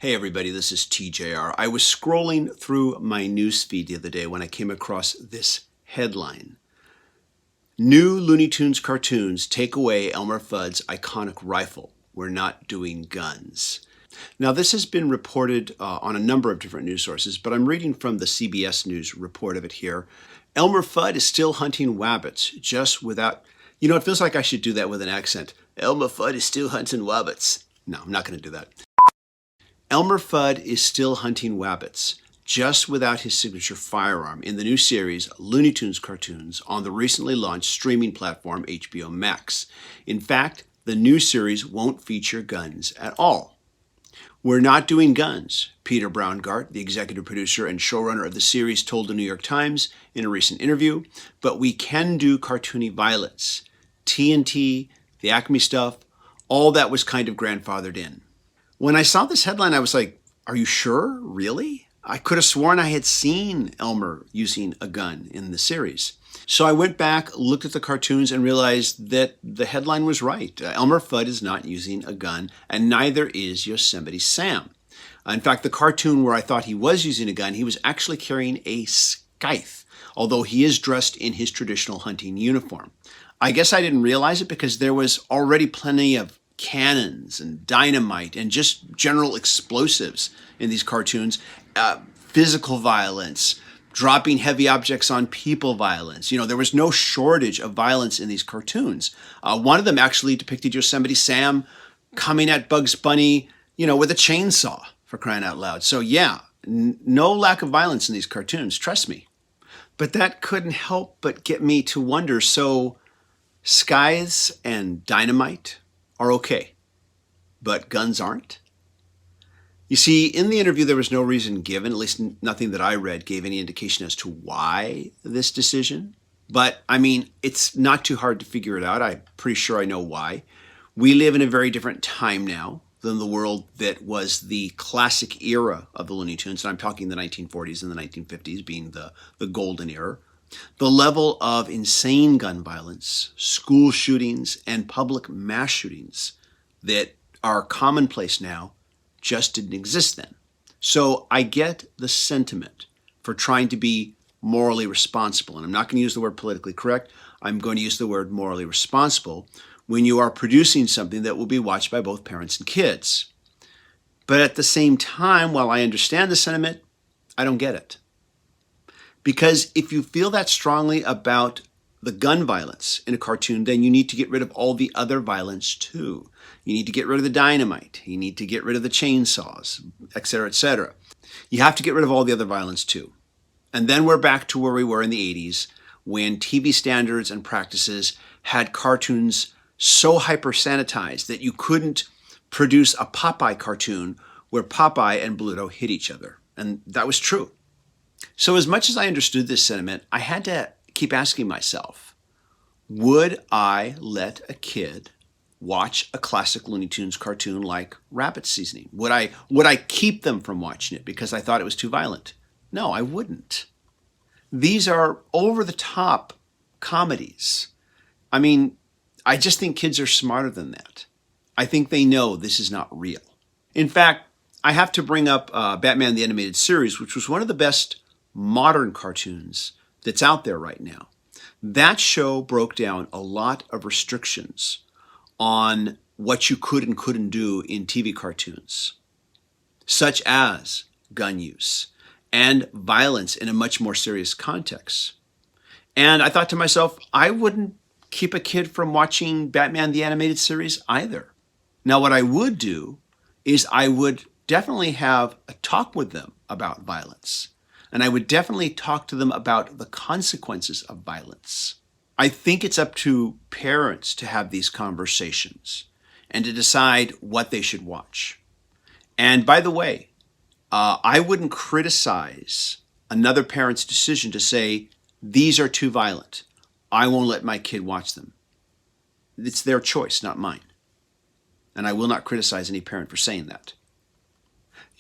Hey everybody, this is TJR. I was scrolling through my newsfeed the other day when I came across this headline. New Looney Tunes cartoons take away Elmer Fudd's iconic rifle. We're not doing guns. Now this has been reported on a number of different news sources, but I'm reading from the CBS News report of it here. Elmer Fudd is still hunting wabbits, just without, it feels like I should do that with an accent. Elmer Fudd is still hunting wabbits. No, I'm not going to do that. Elmer Fudd is still hunting wabbits, just without his signature firearm in the new series Looney Tunes cartoons on the recently launched streaming platform HBO Max. In fact, the new series won't feature guns at all. We're not doing guns, Peter Braungart, the executive producer and showrunner of the series, told the New York Times in a recent interview, but we can do cartoony violence. TNT, the Acme stuff, all that was kind of grandfathered in. When I saw this headline, I was like, are you sure? Really? I could have sworn I had seen Elmer using a gun in the series. So I went back, looked at the cartoons, and realized that the headline was right. Elmer Fudd is not using a gun, and neither is Yosemite Sam. In fact, the cartoon where I thought he was using a gun, he was actually carrying a scythe, although he is dressed in his traditional hunting uniform. I guess I didn't realize it because there was already plenty of cannons and dynamite and just general explosives in these cartoons, physical violence, dropping heavy objects on people violence. There was no shortage of violence in these cartoons. One of them actually depicted Yosemite Sam coming at Bugs Bunny, with a chainsaw, for crying out loud. So yeah, no lack of violence in these cartoons, trust me. But that couldn't help but get me to wonder, so scythes and dynamite are okay, but guns aren't? You see, in the interview, there was no reason given, at least nothing that I read gave any indication as to why this decision. But, it's not too hard to figure it out. I'm pretty sure I know why. We live in a very different time now than the world that was the classic era of the Looney Tunes. And I'm talking the 1940s and the 1950s being the golden era. The level of insane gun violence, school shootings, and public mass shootings that are commonplace now just didn't exist then. So I get the sentiment for trying to be morally responsible. And I'm not going to use the word politically correct. I'm going to use the word morally responsible when you are producing something that will be watched by both parents and kids. But at the same time, while I understand the sentiment, I don't get it. Because if you feel that strongly about the gun violence in a cartoon, then you need to get rid of all the other violence too. You need to get rid of the dynamite. You need to get rid of the chainsaws, etc., etc. You have to get rid of all the other violence too. And then we're back to where we were in the 80s when TV standards and practices had cartoons so hyper-sanitized that you couldn't produce a Popeye cartoon where Popeye and Bluto hit each other. And that was true. So as much as I understood this sentiment, I had to keep asking myself, would I let a kid watch a classic Looney Tunes cartoon like Rabbit Seasoning? Would I keep them from watching it because I thought it was too violent? No, I wouldn't. These are over-the-top comedies. I just think kids are smarter than that. I think they know this is not real. In fact, I have to bring up Batman the Animated Series, which was one of the best modern cartoons that's out there right now. That show broke down a lot of restrictions on what you could and couldn't do in TV cartoons, such as gun use and violence in a much more serious context. And I thought to myself, I wouldn't keep a kid from watching Batman the Animated Series either. Now, what I would do is I would definitely have a talk with them about violence. And I would definitely talk to them about the consequences of violence. I think it's up to parents to have these conversations and to decide what they should watch. And by the way, I wouldn't criticize another parent's decision to say, these are too violent. I won't let my kid watch them. It's their choice, not mine. And I will not criticize any parent for saying that.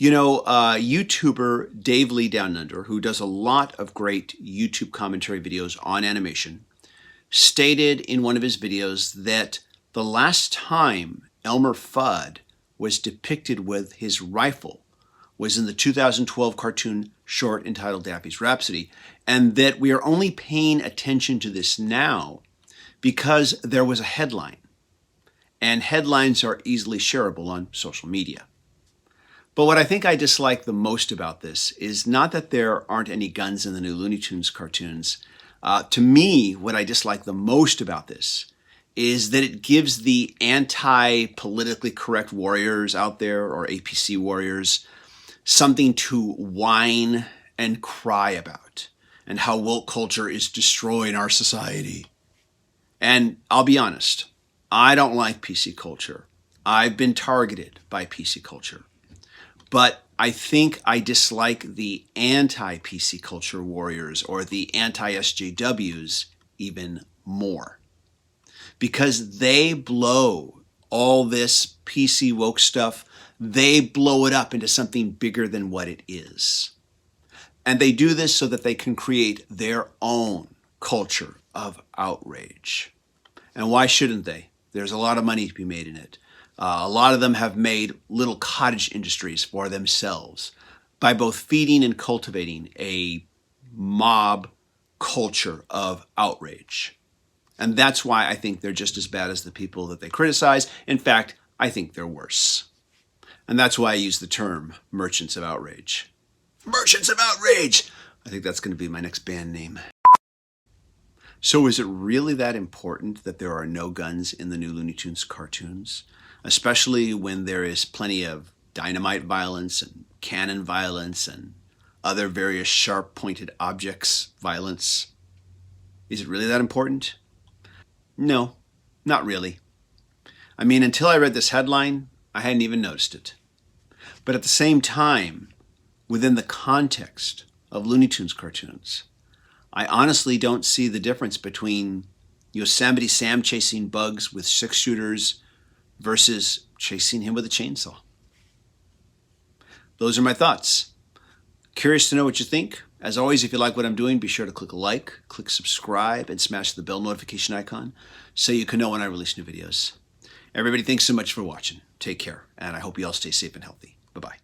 YouTuber Dave Lee Down Under, who does a lot of great YouTube commentary videos on animation, stated in one of his videos that the last time Elmer Fudd was depicted with his rifle was in the 2012 cartoon short entitled Daffy's Rhapsody, and that we are only paying attention to this now because there was a headline, and headlines are easily shareable on social media. But what I think I dislike the most about this is not that there aren't any guns in the new Looney Tunes cartoons. To me, what I dislike the most about this is that it gives the anti-politically correct warriors out there, or APC warriors, something to whine and cry about, and how woke culture is destroying our society. And I'll be honest, I don't like PC culture. I've been targeted by PC culture. But I think I dislike the anti-PC culture warriors, or the anti-SJWs, even more. Because they blow all this PC woke stuff, they blow it up into something bigger than what it is. And they do this so that they can create their own culture of outrage. And why shouldn't they? There's a lot of money to be made in it. A lot of them have made little cottage industries for themselves by both feeding and cultivating a mob culture of outrage. And that's why I think they're just as bad as the people that they criticize. In fact, I think they're worse. And that's why I use the term merchants of outrage. Merchants of outrage! I think that's going to be my next band name. So is it really that important that there are no guns in the new Looney Tunes cartoons? Especially when there is plenty of dynamite violence and cannon violence and other various sharp-pointed objects violence. Is it really that important? No, not really. I mean, until I read this headline, I hadn't even noticed it. But at the same time, within the context of Looney Tunes cartoons, I honestly don't see the difference between Yosemite Sam chasing bugs with 6-shooters versus chasing him with a chainsaw. Those are my thoughts. Curious to know what you think. As always, if you like what I'm doing, be sure to click like, click subscribe, and smash the bell notification icon so you can know when I release new videos. Everybody, thanks so much for watching. Take care, and I hope you all stay safe and healthy. Bye-bye.